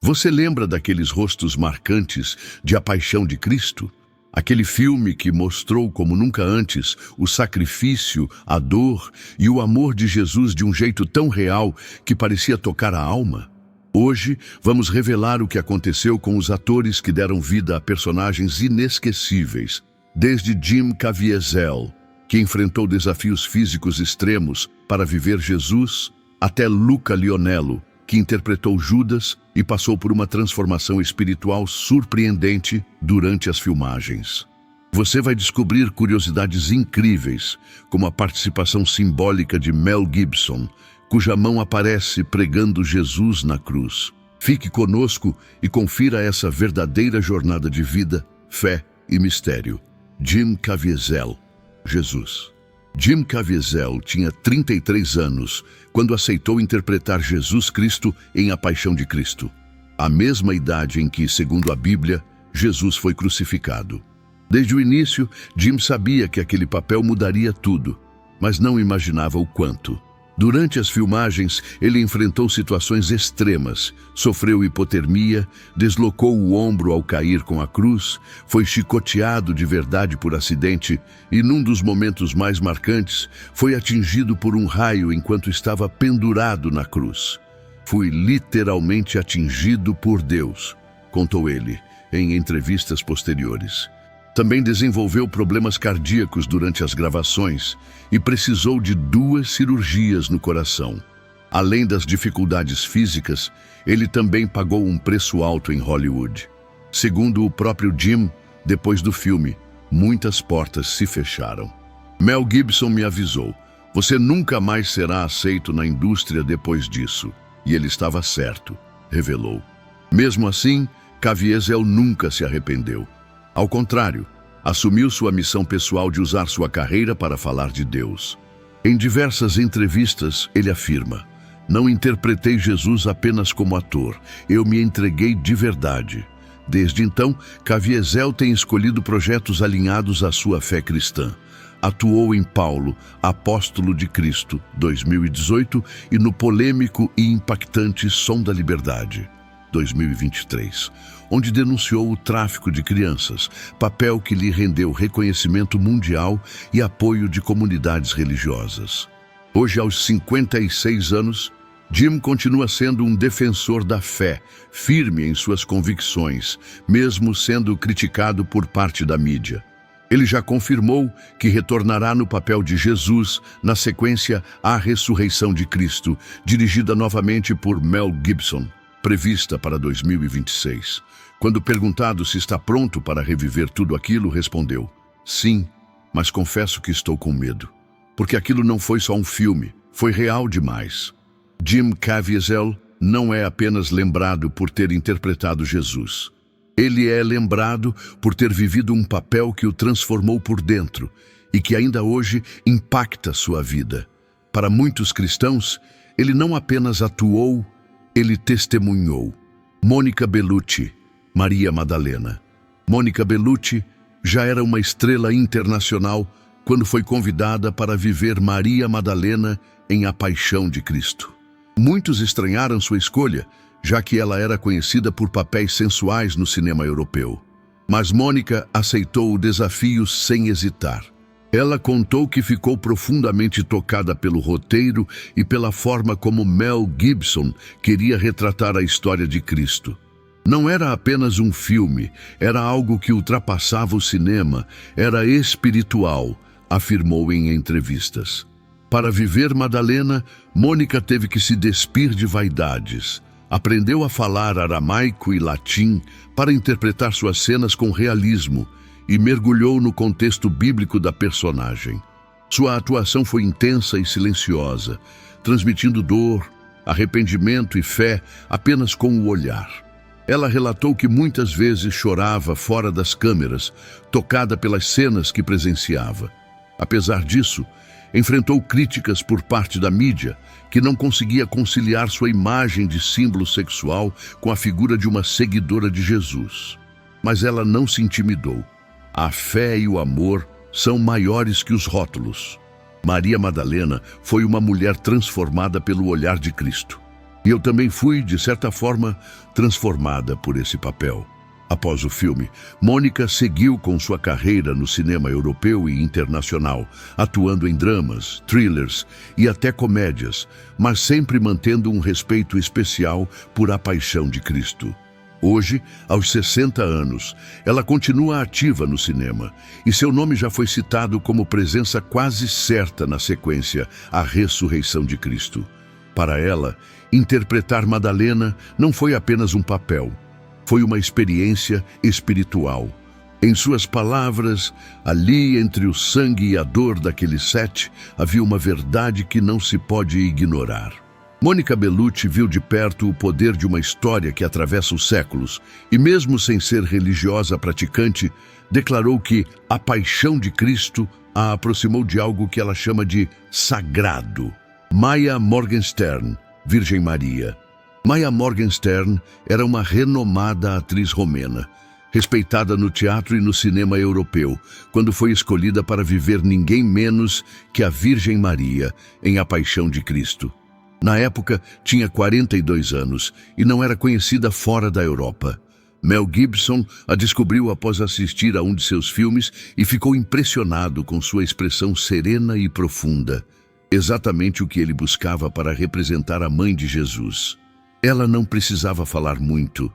Você lembra daqueles rostos marcantes de A Paixão de Cristo? Aquele filme que mostrou como nunca antes o sacrifício, a dor e o amor de Jesus de um jeito tão real que parecia tocar a alma? Hoje, vamos revelar o que aconteceu com os atores que deram vida a personagens inesquecíveis, desde Jim Caviezel, que enfrentou desafios físicos extremos para viver Jesus, até Luca Lionello, que interpretou Judas e passou por uma transformação espiritual surpreendente durante as filmagens. Você vai descobrir curiosidades incríveis, como a participação simbólica de Mel Gibson, cuja mão aparece pregando Jesus na cruz. Fique conosco e confira essa verdadeira jornada de vida, fé e mistério. Jim Caviezel, Jesus. Jim Caviezel tinha 33 anos quando aceitou interpretar Jesus Cristo em A Paixão de Cristo, a mesma idade em que, segundo a Bíblia, Jesus foi crucificado. Desde o início, Jim sabia que aquele papel mudaria tudo, mas não imaginava o quanto. Durante as filmagens, ele enfrentou situações extremas, sofreu hipotermia, deslocou o ombro ao cair com a cruz, foi chicoteado de verdade por acidente e, num dos momentos mais marcantes, foi atingido por um raio enquanto estava pendurado na cruz. Fui literalmente atingido por Deus, contou ele em entrevistas posteriores. Também desenvolveu problemas cardíacos durante as gravações e precisou de 2 cirurgias no coração. Além das dificuldades físicas, ele também pagou um preço alto em Hollywood. Segundo o próprio Jim, depois do filme, muitas portas se fecharam. Mel Gibson me avisou: "Você nunca mais será aceito na indústria depois disso." E ele estava certo, revelou. Mesmo assim, Caviezel nunca se arrependeu. Ao contrário, assumiu sua missão pessoal de usar sua carreira para falar de Deus. Em diversas entrevistas, ele afirma: "Não interpretei Jesus apenas como ator, eu me entreguei de verdade." Desde então, Caviezel tem escolhido projetos alinhados à sua fé cristã. Atuou em Paulo, Apóstolo de Cristo, 2018, e no polêmico e impactante Som da Liberdade, 2023, onde denunciou o tráfico de crianças, papel que lhe rendeu reconhecimento mundial e apoio de comunidades religiosas. Hoje, aos 56 anos, Jim continua sendo um defensor da fé, firme em suas convicções, mesmo sendo criticado por parte da mídia. Ele já confirmou que retornará no papel de Jesus na sequência A Ressurreição de Cristo, dirigida novamente por Mel Gibson, prevista para 2026. Quando perguntado se está pronto para reviver tudo aquilo, respondeu: "Sim, mas confesso que estou com medo, porque aquilo não foi só um filme, foi real demais." Jim Caviezel não é apenas lembrado por ter interpretado Jesus. Ele é lembrado por ter vivido um papel que o transformou por dentro e que ainda hoje impacta sua vida. Para muitos cristãos, ele não apenas atuou, ele testemunhou. Mônica Bellucci, Maria Madalena. Mônica Bellucci já era uma estrela internacional quando foi convidada para viver Maria Madalena em A Paixão de Cristo. Muitos estranharam sua escolha, já que ela era conhecida por papéis sensuais no cinema europeu. Mas Mônica aceitou o desafio sem hesitar. Ela contou que ficou profundamente tocada pelo roteiro e pela forma como Mel Gibson queria retratar a história de Cristo. Não era apenas um filme, era algo que ultrapassava o cinema, era espiritual, afirmou em entrevistas. Para viver Madalena, Mônica teve que se despir de vaidades. Aprendeu a falar aramaico e latim para interpretar suas cenas com realismo e mergulhou no contexto bíblico da personagem. Sua atuação foi intensa e silenciosa, transmitindo dor, arrependimento e fé apenas com o olhar. Ela relatou que muitas vezes chorava fora das câmeras, tocada pelas cenas que presenciava. Apesar disso, enfrentou críticas por parte da mídia, que não conseguia conciliar sua imagem de símbolo sexual com a figura de uma seguidora de Jesus. Mas ela não se intimidou. A fé e o amor são maiores que os rótulos. Maria Madalena foi uma mulher transformada pelo olhar de Cristo. E eu também fui, de certa forma, transformada por esse papel. Após o filme, Mônica seguiu com sua carreira no cinema europeu e internacional, atuando em dramas, thrillers e até comédias, mas sempre mantendo um respeito especial por A Paixão de Cristo. Hoje, aos 60 anos, ela continua ativa no cinema e seu nome já foi citado como presença quase certa na sequência A Ressurreição de Cristo. Para ela, interpretar Madalena não foi apenas um papel, foi uma experiência espiritual. Em suas palavras, ali entre o sangue e a dor daquele set, havia uma verdade que não se pode ignorar. Mônica Bellucci viu de perto o poder de uma história que atravessa os séculos e, mesmo sem ser religiosa praticante, declarou que a paixão de Cristo a aproximou de algo que ela chama de sagrado. Maya Morgenstern, Virgem Maria. Maya Morgenstern era uma renomada atriz romena, respeitada no teatro e no cinema europeu, quando foi escolhida para viver ninguém menos que a Virgem Maria em A Paixão de Cristo. Na época, tinha 42 anos e não era conhecida fora da Europa. Mel Gibson a descobriu após assistir a um de seus filmes e ficou impressionado com sua expressão serena e profunda, exatamente o que ele buscava para representar a mãe de Jesus. Ela não precisava falar muito.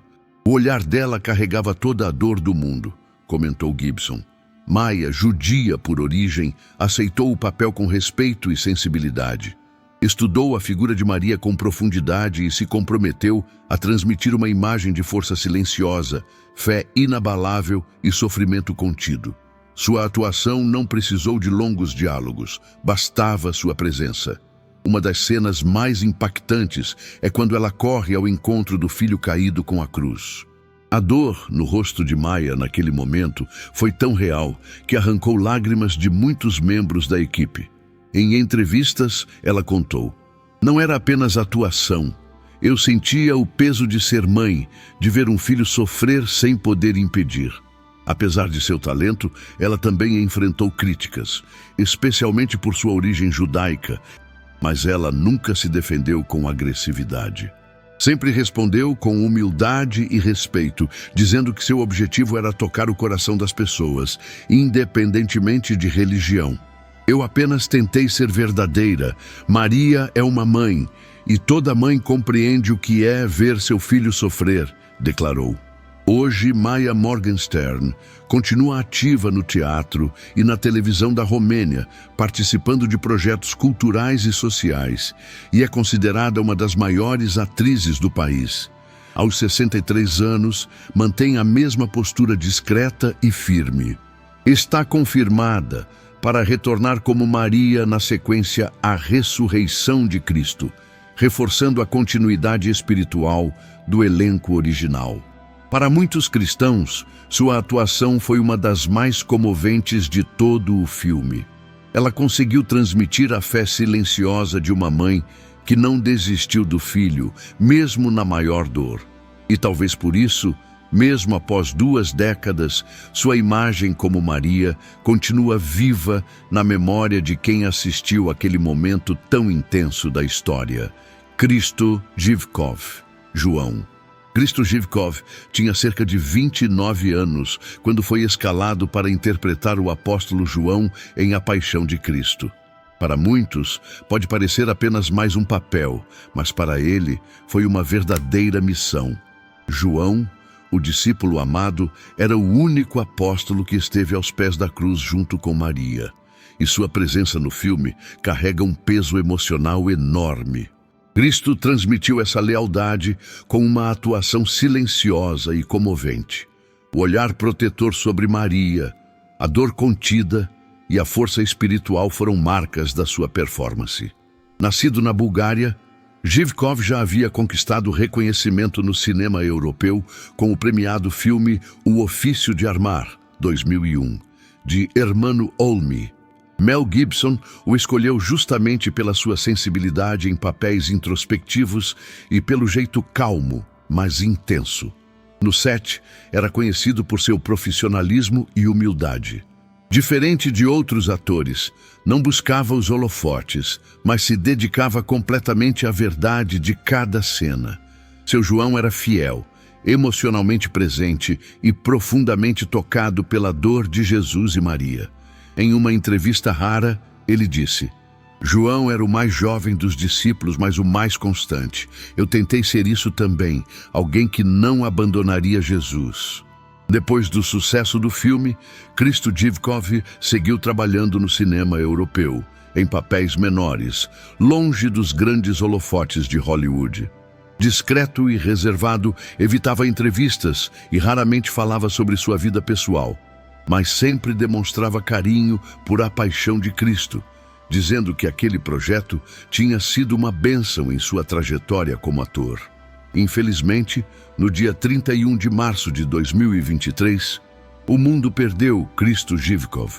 O olhar dela carregava toda a dor do mundo, comentou Gibson. Maya, judia por origem, aceitou o papel com respeito e sensibilidade. Estudou a figura de Maria com profundidade e se comprometeu a transmitir uma imagem de força silenciosa, fé inabalável e sofrimento contido. Sua atuação não precisou de longos diálogos, bastava sua presença. Uma das cenas mais impactantes é quando ela corre ao encontro do filho caído com a cruz. A dor no rosto de Maya naquele momento foi tão real que arrancou lágrimas de muitos membros da equipe. Em entrevistas, ela contou: "Não era apenas atuação. Eu sentia o peso de ser mãe, de ver um filho sofrer sem poder impedir." Apesar de seu talento, ela também enfrentou críticas, especialmente por sua origem judaica, mas ela nunca se defendeu com agressividade. Sempre respondeu com humildade e respeito, dizendo que seu objetivo era tocar o coração das pessoas, independentemente de religião. "Eu apenas tentei ser verdadeira. Maria é uma mãe, e toda mãe compreende o que é ver seu filho sofrer", declarou. Hoje, Maya Morgenstern continua ativa no teatro e na televisão da Romênia, participando de projetos culturais e sociais, e é considerada uma das maiores atrizes do país. Aos 63 anos, mantém a mesma postura discreta e firme. Está confirmada para retornar como Maria na sequência A Ressurreição de Cristo, reforçando a continuidade espiritual do elenco original. Para muitos cristãos, sua atuação foi uma das mais comoventes de todo o filme. Ela conseguiu transmitir a fé silenciosa de uma mãe que não desistiu do filho, mesmo na maior dor. E talvez por isso, mesmo após 2 décadas, sua imagem como Maria continua viva na memória de quem assistiu àquele momento tão intenso da história. Cristo Zhivkov, João. Cristo Zhivkov tinha cerca de 29 anos quando foi escalado para interpretar o apóstolo João em A Paixão de Cristo. Para muitos, pode parecer apenas mais um papel, mas para ele foi uma verdadeira missão. João, o discípulo amado, era o único apóstolo que esteve aos pés da cruz junto com Maria, e sua presença no filme carrega um peso emocional enorme. Cristo transmitiu essa lealdade com uma atuação silenciosa e comovente. O olhar protetor sobre Maria, a dor contida e a força espiritual foram marcas da sua performance. Nascido na Bulgária, Zhivkov já havia conquistado reconhecimento no cinema europeu com o premiado filme O Ofício de Armar, 2001, de Ermanno Olmi. Mel Gibson o escolheu justamente pela sua sensibilidade em papéis introspectivos e pelo jeito calmo, mas intenso. No set, era conhecido por seu profissionalismo e humildade. Diferente de outros atores, não buscava os holofotes, mas se dedicava completamente à verdade de cada cena. Seu João era fiel, emocionalmente presente e profundamente tocado pela dor de Jesus e Maria. Em uma entrevista rara, ele disse: João era o mais jovem dos discípulos, mas o mais constante. Eu tentei ser isso também, alguém que não abandonaria Jesus. Depois do sucesso do filme, Krzysztof Żywkow seguiu trabalhando no cinema europeu, em papéis menores, longe dos grandes holofotes de Hollywood. Discreto e reservado, evitava entrevistas e raramente falava sobre sua vida pessoal, mas sempre demonstrava carinho por A Paixão de Cristo, dizendo que aquele projeto tinha sido uma bênção em sua trajetória como ator. Infelizmente, no dia 31 de março de 2023, o mundo perdeu Krzysztof Żywkow.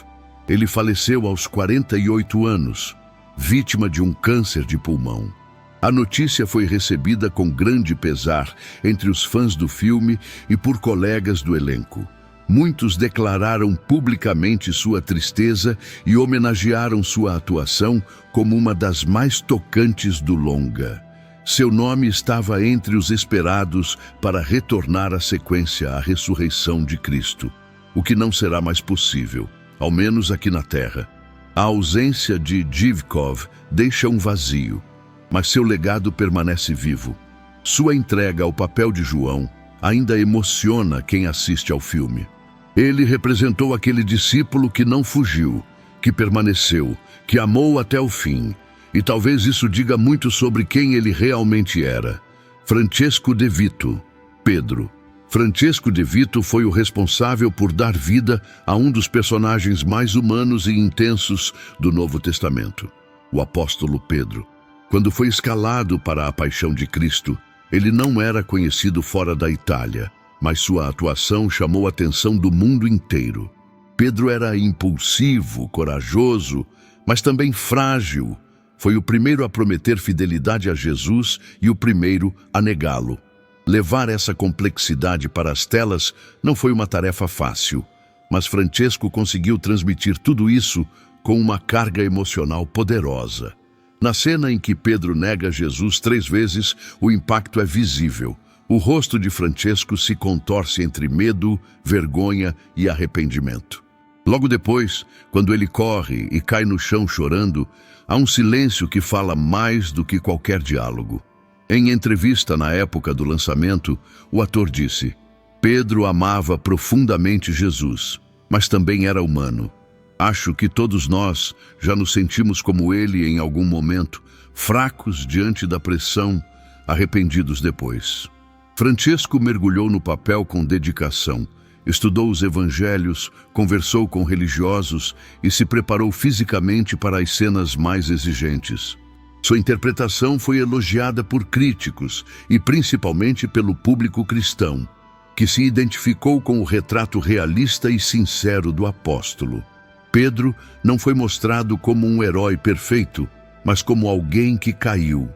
Ele faleceu aos 48 anos, vítima de um câncer de pulmão. A notícia foi recebida com grande pesar entre os fãs do filme e por colegas do elenco. Muitos declararam publicamente sua tristeza e homenagearam sua atuação como uma das mais tocantes do longa. Seu nome estava entre os esperados para retornar à sequência à ressurreição de Cristo, o que não será mais possível, ao menos aqui na Terra. A ausência de Żywkow deixa um vazio, mas seu legado permanece vivo. Sua entrega ao papel de João ainda emociona quem assiste ao filme. Ele representou aquele discípulo que não fugiu, que permaneceu, que amou até o fim. E talvez isso diga muito sobre quem ele realmente era. Francesco De Vito, Pedro. Francesco De Vito foi o responsável por dar vida a um dos personagens mais humanos e intensos do Novo Testamento, o apóstolo Pedro. Quando foi escalado para A Paixão de Cristo, ele não era conhecido fora da Itália, mas sua atuação chamou a atenção do mundo inteiro. Pedro era impulsivo, corajoso, mas também frágil. Foi o primeiro a prometer fidelidade a Jesus e o primeiro a negá-lo. Levar essa complexidade para as telas não foi uma tarefa fácil, mas Francesco conseguiu transmitir tudo isso com uma carga emocional poderosa. Na cena em que Pedro nega Jesus 3 vezes, o impacto é visível. O rosto de Francesco se contorce entre medo, vergonha e arrependimento. Logo depois, quando ele corre e cai no chão chorando, há um silêncio que fala mais do que qualquer diálogo. Em entrevista na época do lançamento, o ator disse: Pedro amava profundamente Jesus, mas também era humano. Acho que todos nós já nos sentimos como ele em algum momento, fracos diante da pressão, arrependidos depois. Francesco mergulhou no papel com dedicação, estudou os evangelhos, conversou com religiosos e se preparou fisicamente para as cenas mais exigentes. Sua interpretação foi elogiada por críticos e principalmente pelo público cristão, que se identificou com o retrato realista e sincero do apóstolo. Pedro não foi mostrado como um herói perfeito, mas como alguém que caiu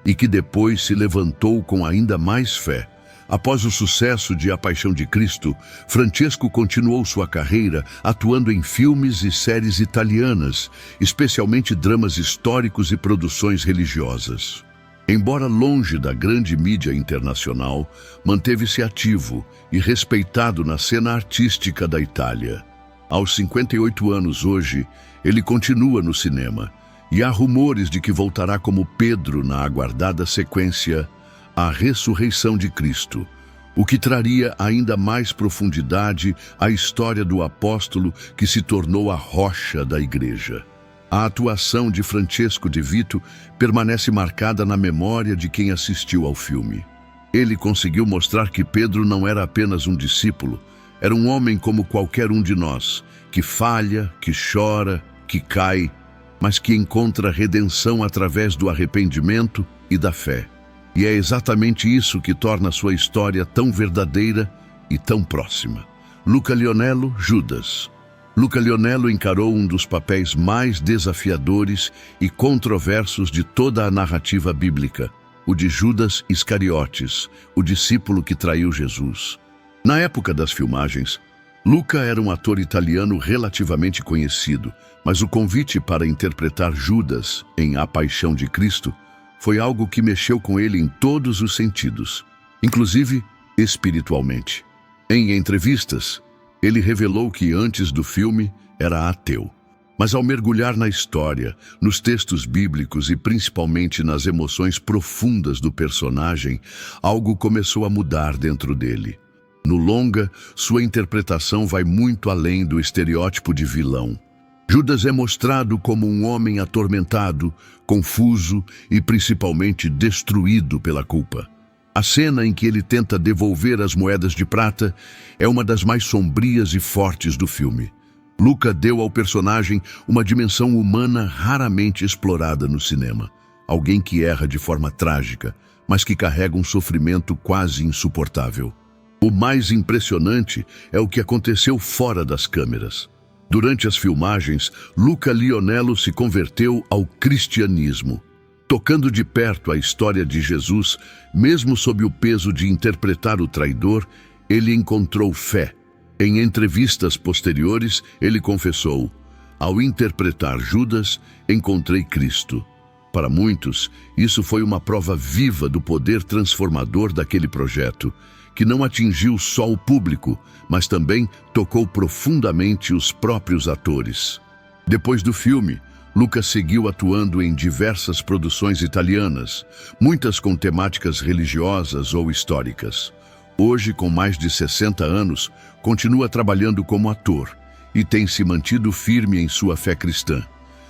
e que depois se levantou com ainda mais fé. Após o sucesso de A Paixão de Cristo, Francesco continuou sua carreira atuando em filmes e séries italianas, especialmente dramas históricos e produções religiosas. Embora longe da grande mídia internacional, manteve-se ativo e respeitado na cena artística da Itália. Aos 58 anos hoje, ele continua no cinema, e há rumores de que voltará como Pedro na aguardada sequência A Ressurreição de Cristo, o que traria ainda mais profundidade à história do apóstolo que se tornou a rocha da igreja. A atuação de Francesco De Vito permanece marcada na memória de quem assistiu ao filme. Ele conseguiu mostrar que Pedro não era apenas um discípulo, era um homem como qualquer um de nós, que falha, que chora, que cai, mas que encontra redenção através do arrependimento e da fé. E é exatamente isso que torna sua história tão verdadeira e tão próxima. Luca Lionello, Judas. Luca Lionello encarou um dos papéis mais desafiadores e controversos de toda a narrativa bíblica, o de Judas Iscariotes, o discípulo que traiu Jesus. Na época das filmagens, Luca era um ator italiano relativamente conhecido, mas o convite para interpretar Judas em A Paixão de Cristo foi algo que mexeu com ele em todos os sentidos, inclusive espiritualmente. Em entrevistas, ele revelou que antes do filme era ateu. Mas ao mergulhar na história, nos textos bíblicos e principalmente nas emoções profundas do personagem, algo começou a mudar dentro dele. No longa, sua interpretação vai muito além do estereótipo de vilão. Judas é mostrado como um homem atormentado, confuso e principalmente destruído pela culpa. A cena em que ele tenta devolver as moedas de prata é uma das mais sombrias e fortes do filme. Luca deu ao personagem uma dimensão humana raramente explorada no cinema. Alguém que erra de forma trágica, mas que carrega um sofrimento quase insuportável. O mais impressionante é o que aconteceu fora das câmeras. Durante as filmagens, Luca Lionello se converteu ao cristianismo. Tocando de perto a história de Jesus, mesmo sob o peso de interpretar o traidor, ele encontrou fé. Em entrevistas posteriores, ele confessou: ao interpretar Judas, encontrei Cristo. Para muitos, isso foi uma prova viva do poder transformador daquele projeto, que não atingiu só o público, mas também tocou profundamente os próprios atores. Depois do filme, Luca seguiu atuando em diversas produções italianas, muitas com temáticas religiosas ou históricas. Hoje, com mais de 60 anos, continua trabalhando como ator e tem se mantido firme em sua fé cristã.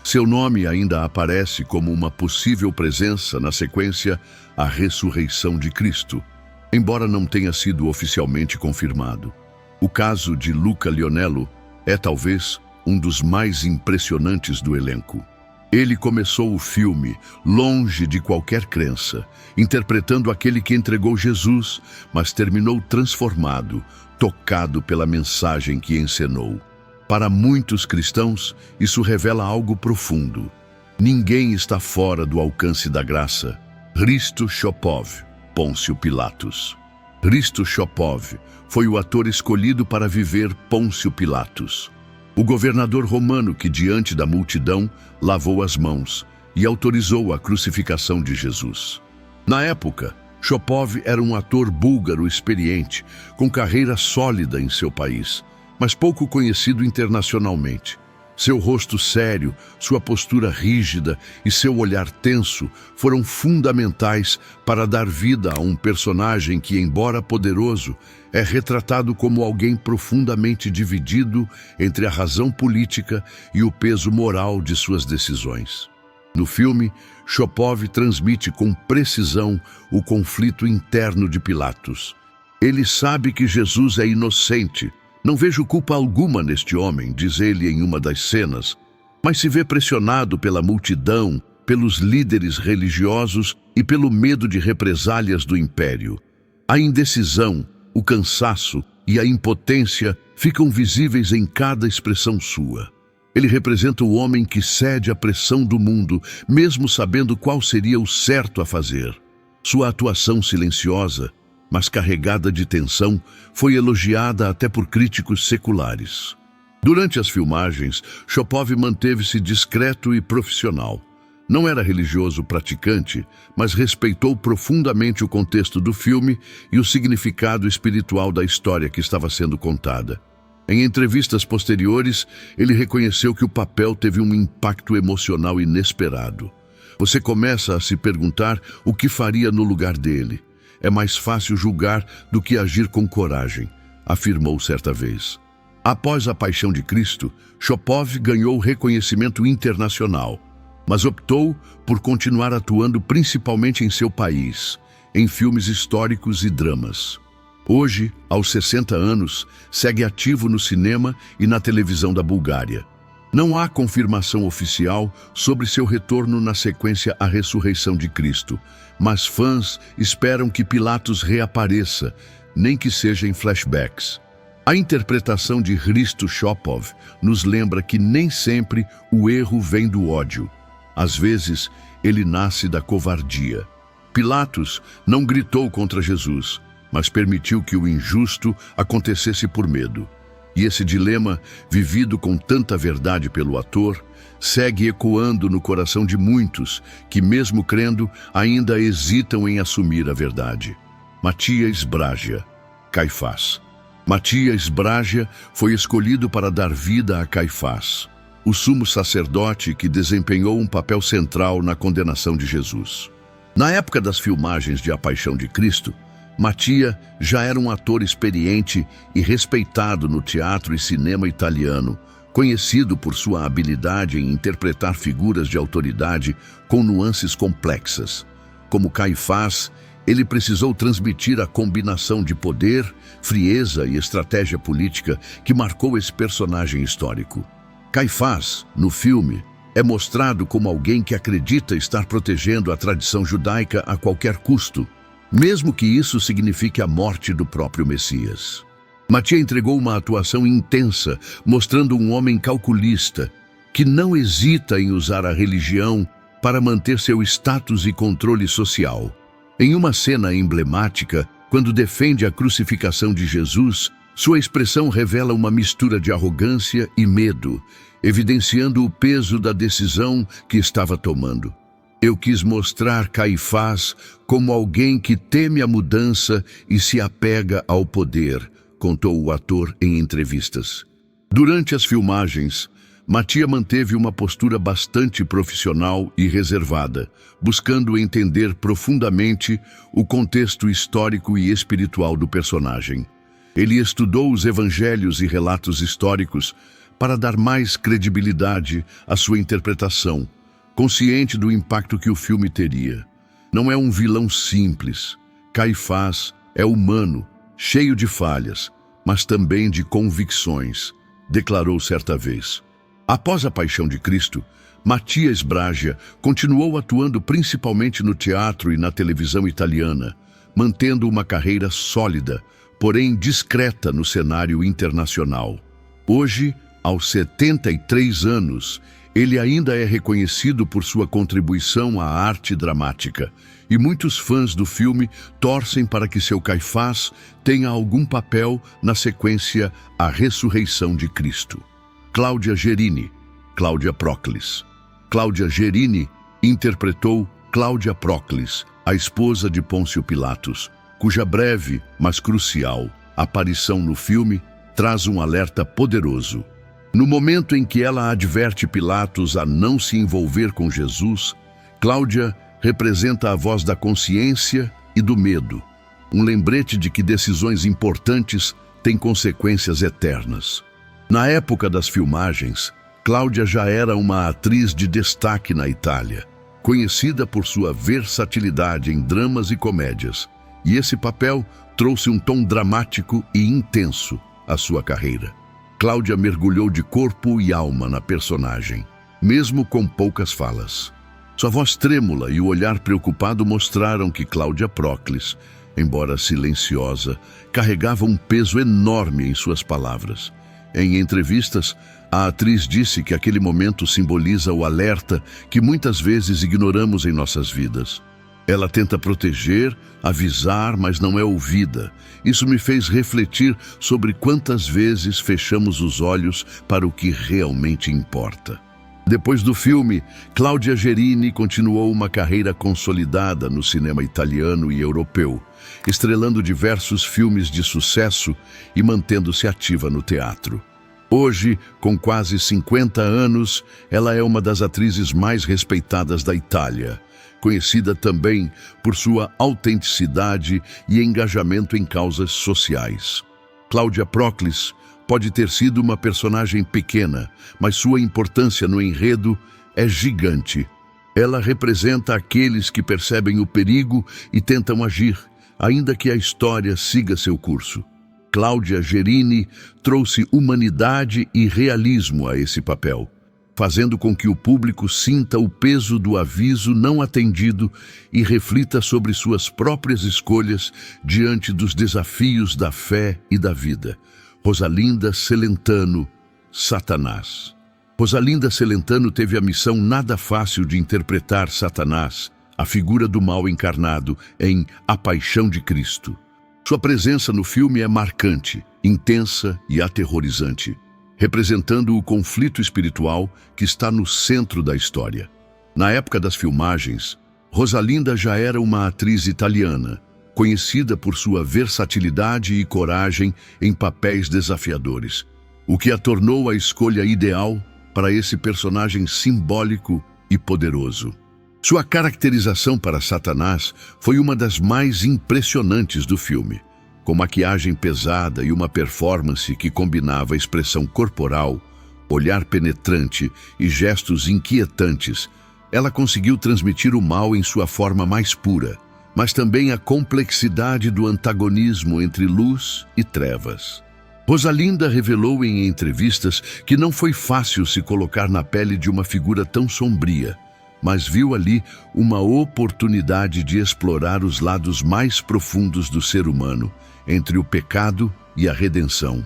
Seu nome ainda aparece como uma possível presença na sequência A Ressurreição de Cristo, embora não tenha sido oficialmente confirmado. O caso de Luca Lionello é talvez um dos mais impressionantes do elenco. Ele começou o filme longe de qualquer crença, interpretando aquele que entregou Jesus, mas terminou transformado, tocado pela mensagem que encenou. Para muitos cristãos, isso revela algo profundo. Ninguém está fora do alcance da graça. Hristo Chopov, Pôncio Pilatos. Hristo Chopov foi o ator escolhido para viver Pôncio Pilatos, o governador romano que, diante da multidão, lavou as mãos e autorizou a crucificação de Jesus. Na época, Chopov era um ator búlgaro experiente, com carreira sólida em seu país, mas pouco conhecido internacionalmente. Seu rosto sério, sua postura rígida e seu olhar tenso foram fundamentais para dar vida a um personagem que, embora poderoso, é retratado como alguém profundamente dividido entre a razão política e o peso moral de suas decisões. No filme, Chopov transmite com precisão o conflito interno de Pilatos. Ele sabe que Jesus é inocente. Não vejo culpa alguma neste homem, diz ele em uma das cenas, mas se vê pressionado pela multidão, pelos líderes religiosos e pelo medo de represálias do império. A indecisão, o cansaço e a impotência ficam visíveis em cada expressão sua. Ele representa o homem que cede à pressão do mundo, mesmo sabendo qual seria o certo a fazer. Sua atuação silenciosa, mas carregada de tensão, foi elogiada até por críticos seculares. Durante as filmagens, Chopov manteve-se discreto e profissional. Não era religioso praticante, mas respeitou profundamente o contexto do filme e o significado espiritual da história que estava sendo contada. Em entrevistas posteriores, ele reconheceu que o papel teve um impacto emocional inesperado. Você começa a se perguntar o que faria no lugar dele. É mais fácil julgar do que agir com coragem, afirmou certa vez. Após A Paixão de Cristo, Chopov ganhou reconhecimento internacional, mas optou por continuar atuando principalmente em seu país, em filmes históricos e dramas. Hoje, aos 60 anos, segue ativo no cinema e na televisão da Bulgária. Não há confirmação oficial sobre seu retorno na sequência A Ressurreição de Cristo, mas fãs esperam que Pilatos reapareça, nem que seja em flashbacks. A interpretação de Hristo Chopov nos lembra que nem sempre o erro vem do ódio. Às vezes, ele nasce da covardia. Pilatos não gritou contra Jesus, mas permitiu que o injusto acontecesse por medo. E esse dilema, vivido com tanta verdade pelo ator, segue ecoando no coração de muitos que, mesmo crendo, ainda hesitam em assumir a verdade. Matias Braga, Caifás. Matias Braga foi escolhido para dar vida a Caifás, o sumo sacerdote que desempenhou um papel central na condenação de Jesus. Na época das filmagens de A Paixão de Cristo, Matias já era um ator experiente e respeitado no teatro e cinema italiano, conhecido por sua habilidade em interpretar figuras de autoridade com nuances complexas. Como Caifás, ele precisou transmitir a combinação de poder, frieza e estratégia política que marcou esse personagem histórico. Caifás, no filme, é mostrado como alguém que acredita estar protegendo a tradição judaica a qualquer custo, mesmo que isso signifique a morte do próprio Messias. Matias entregou uma atuação intensa, mostrando um homem calculista, que não hesita em usar a religião para manter seu status e controle social. Em uma cena emblemática, quando defende a crucificação de Jesus, sua expressão revela uma mistura de arrogância e medo, evidenciando o peso da decisão que estava tomando. Eu quis mostrar Caifás como alguém que teme a mudança e se apega ao poder, contou o ator em entrevistas. Durante as filmagens, Matias manteve uma postura bastante profissional e reservada, buscando entender profundamente o contexto histórico e espiritual do personagem. Ele estudou os evangelhos e relatos históricos para dar mais credibilidade à sua interpretação, consciente do impacto que o filme teria. Não é um vilão simples. Caifás é humano, cheio de falhas, mas também de convicções, declarou certa vez. Após A Paixão de Cristo, Matias Braga continuou atuando principalmente no teatro e na televisão italiana, mantendo uma carreira sólida, porém discreta no cenário internacional. Hoje, aos 73 anos, ele ainda é reconhecido por sua contribuição à arte dramática, e muitos fãs do filme torcem para que seu Caifás tenha algum papel na sequência A Ressurreição de Cristo. Cláudia Gerini, Cláudia Proclis. Cláudia Gerini interpretou Cláudia Proclis, a esposa de Pôncio Pilatos, cuja breve, mas crucial, aparição no filme traz um alerta poderoso. No momento em que ela adverte Pilatos a não se envolver com Jesus, Cláudia representa a voz da consciência e do medo, um lembrete de que decisões importantes têm consequências eternas. Na época das filmagens, Cláudia já era uma atriz de destaque na Itália, conhecida por sua versatilidade em dramas e comédias, e esse papel trouxe um tom dramático e intenso à sua carreira. Cláudia mergulhou de corpo e alma na personagem, mesmo com poucas falas. Sua voz trêmula e o olhar preocupado mostraram que Cláudia Proclis, embora silenciosa, carregava um peso enorme em suas palavras. Em entrevistas, a atriz disse que aquele momento simboliza o alerta que muitas vezes ignoramos em nossas vidas. Ela tenta proteger, avisar, mas não é ouvida. Isso me fez refletir sobre quantas vezes fechamos os olhos para o que realmente importa. Depois do filme, Cláudia Gerini continuou uma carreira consolidada no cinema italiano e europeu, estrelando diversos filmes de sucesso e mantendo-se ativa no teatro. Hoje, com quase 50 anos, ela é uma das atrizes mais respeitadas da Itália, conhecida também por sua autenticidade e engajamento em causas sociais. Cláudia Proclis pode ter sido uma personagem pequena, mas sua importância no enredo é gigante. Ela representa aqueles que percebem o perigo e tentam agir, ainda que a história siga seu curso. Cláudia Gerini trouxe humanidade e realismo a esse papel, fazendo com que o público sinta o peso do aviso não atendido e reflita sobre suas próprias escolhas diante dos desafios da fé e da vida. Rosalinda Celentano, Satanás. Rosalinda Celentano teve a missão nada fácil de interpretar Satanás, a figura do mal encarnado, em A Paixão de Cristo. Sua presença no filme é marcante intensa e aterrorizante, representando o conflito espiritual que está no centro da história. Na época das filmagens, Rosalinda já era uma atriz italiana, conhecida por sua versatilidade e coragem em papéis desafiadores, o que a tornou a escolha ideal para esse personagem simbólico e poderoso. Sua caracterização para Satanás foi uma das mais impressionantes do filme, com maquiagem pesada e uma performance que combinava expressão corporal, olhar penetrante e gestos inquietantes. Ela conseguiu transmitir o mal em sua forma mais pura, mas também a complexidade do antagonismo entre luz e trevas. Rosalinda revelou em entrevistas que não foi fácil se colocar na pele de uma figura tão sombria, mas viu ali uma oportunidade de explorar os lados mais profundos do ser humano, entre o pecado e a redenção.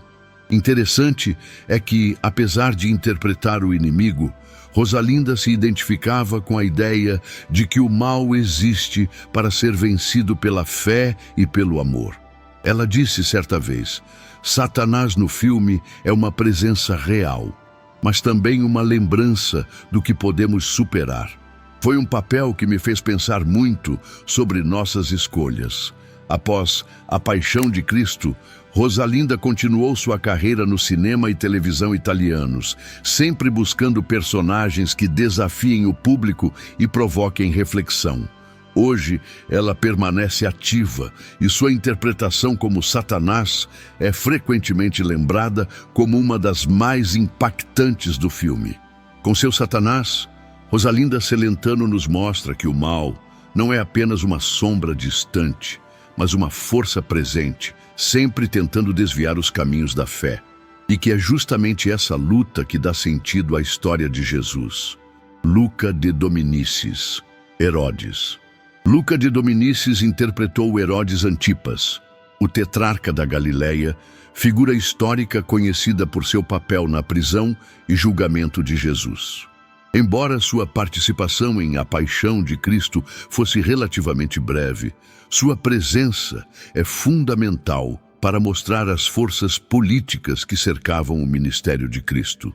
Interessante é que, apesar de interpretar o inimigo, Rosalinda se identificava com a ideia de que o mal existe para ser vencido pela fé e pelo amor. Ela disse certa vez: Satanás no filme é uma presença real, mas também uma lembrança do que podemos superar. Foi um papel que me fez pensar muito sobre nossas escolhas. Após A Paixão de Cristo, Rosalinda continuou sua carreira no cinema e televisão italianos, sempre buscando personagens que desafiem o público e provoquem reflexão. Hoje, ela permanece ativa e sua interpretação como Satanás é frequentemente lembrada como uma das mais impactantes do filme. Com seu Satanás, Rosalinda Celentano nos mostra que o mal não é apenas uma sombra distante, mas uma força presente, sempre tentando desviar os caminhos da fé. E que é justamente essa luta que dá sentido à história de Jesus. Luca de Dominicis, Herodes. Luca de Dominicis interpretou Herodes Antipas, o tetrarca da Galileia, figura histórica conhecida por seu papel na prisão e julgamento de Jesus. Embora sua participação em A Paixão de Cristo fosse relativamente breve, sua presença é fundamental para mostrar as forças políticas que cercavam o ministério de Cristo.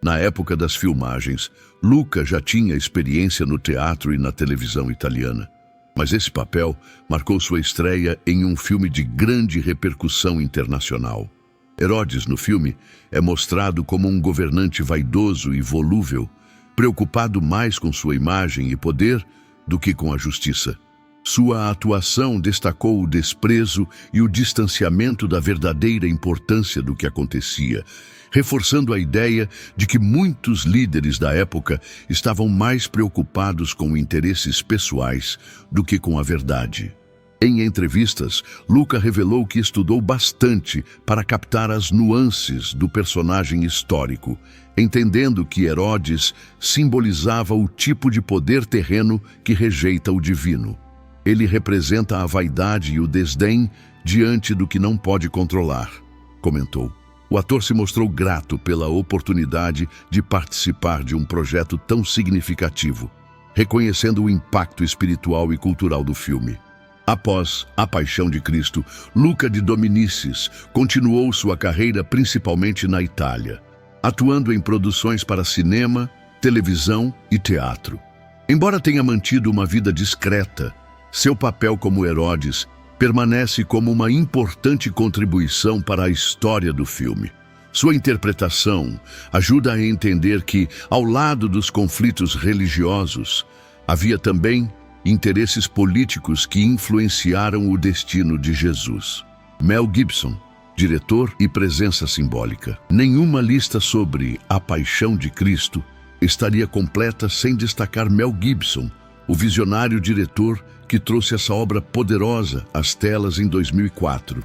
Na época das filmagens, Luca já tinha experiência no teatro e na televisão italiana. Mas esse papel marcou sua estreia em um filme de grande repercussão internacional. Herodes, no filme, é mostrado como um governante vaidoso e volúvel, preocupado mais com sua imagem e poder do que com a justiça. Sua atuação destacou o desprezo e o distanciamento da verdadeira importância do que acontecia, reforçando a ideia de que muitos líderes da época estavam mais preocupados com interesses pessoais do que com a verdade. Em entrevistas, Luca revelou que estudou bastante para captar as nuances do personagem histórico, entendendo que Herodes simbolizava o tipo de poder terreno que rejeita o divino. Ele representa a vaidade e o desdém diante do que não pode controlar, comentou. O ator se mostrou grato pela oportunidade de participar de um projeto tão significativo, reconhecendo o impacto espiritual e cultural do filme. Após A Paixão de Cristo, Luca de Dominicis continuou sua carreira principalmente na Itália, atuando em produções para cinema, televisão e teatro. Embora tenha mantido uma vida discreta, seu papel como Herodes permanece como uma importante contribuição para a história do filme. Sua interpretação ajuda a entender que, ao lado dos conflitos religiosos, havia também interesses políticos que influenciaram o destino de Jesus. Mel Gibson, diretor e presença simbólica. Nenhuma lista sobre A Paixão de Cristo estaria completa sem destacar Mel Gibson, o visionário diretor que trouxe essa obra poderosa às telas em 2004.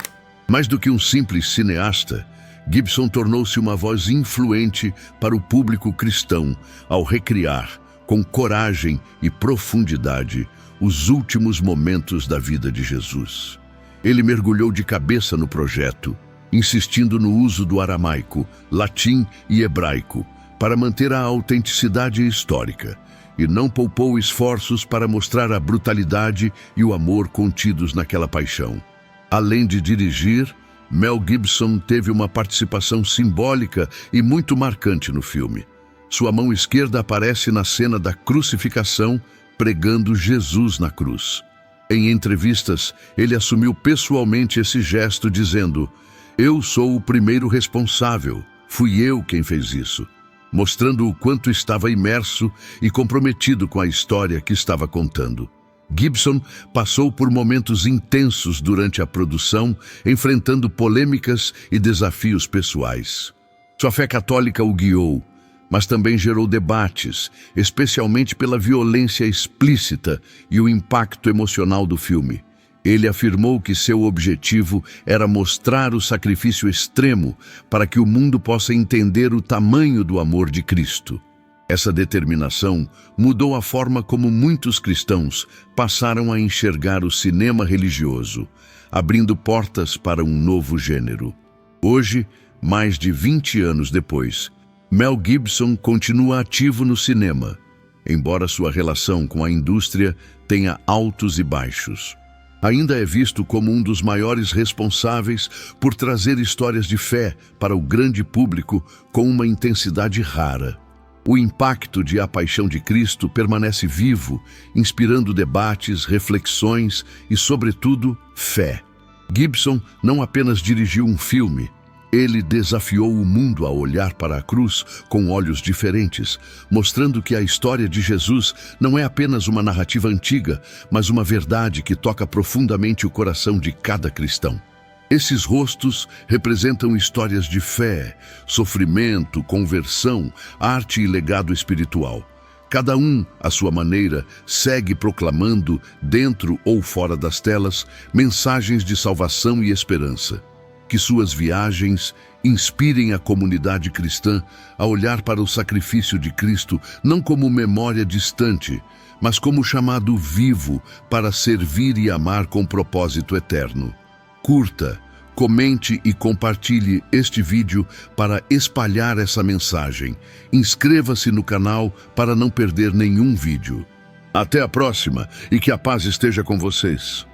Mais do que um simples cineasta, Gibson tornou-se uma voz influente para o público cristão ao recriar, com coragem e profundidade, os últimos momentos da vida de Jesus. Ele mergulhou de cabeça no projeto, insistindo no uso do aramaico, latim e hebraico, para manter a autenticidade histórica, e não poupou esforços para mostrar a brutalidade e o amor contidos naquela paixão. Além de dirigir, Mel Gibson teve uma participação simbólica e muito marcante no filme. Sua mão esquerda aparece na cena da crucificação, pregando Jesus na cruz. Em entrevistas, ele assumiu pessoalmente esse gesto, dizendo: "Eu sou o primeiro responsável, fui eu quem fez isso", mostrando o quanto estava imerso e comprometido com a história que estava contando. Gibson passou por momentos intensos durante a produção, enfrentando polêmicas e desafios pessoais. Sua fé católica o guiou, mas também gerou debates, especialmente pela violência explícita e o impacto emocional do filme. Ele afirmou que seu objetivo era mostrar o sacrifício extremo para que o mundo possa entender o tamanho do amor de Cristo. Essa determinação mudou a forma como muitos cristãos passaram a enxergar o cinema religioso, abrindo portas para um novo gênero. Hoje, mais de 20 anos depois, Mel Gibson continua ativo no cinema, embora sua relação com a indústria tenha altos e baixos. Ainda é visto como um dos maiores responsáveis por trazer histórias de fé para o grande público com uma intensidade rara. O impacto de A Paixão de Cristo permanece vivo, inspirando debates, reflexões e, sobretudo, fé. Gibson não apenas dirigiu um filme, ele desafiou o mundo a olhar para a cruz com olhos diferentes, mostrando que a história de Jesus não é apenas uma narrativa antiga, mas uma verdade que toca profundamente o coração de cada cristão. Esses rostos representam histórias de fé, sofrimento, conversão, arte e legado espiritual. Cada um, à sua maneira, segue proclamando, dentro ou fora das telas, mensagens de salvação e esperança. Que suas viagens inspirem a comunidade cristã a olhar para o sacrifício de Cristo não como memória distante, mas como chamado vivo para servir e amar com propósito eterno. Curta, comente e compartilhe este vídeo para espalhar essa mensagem. Inscreva-se no canal para não perder nenhum vídeo. Até a próxima e que a paz esteja com vocês.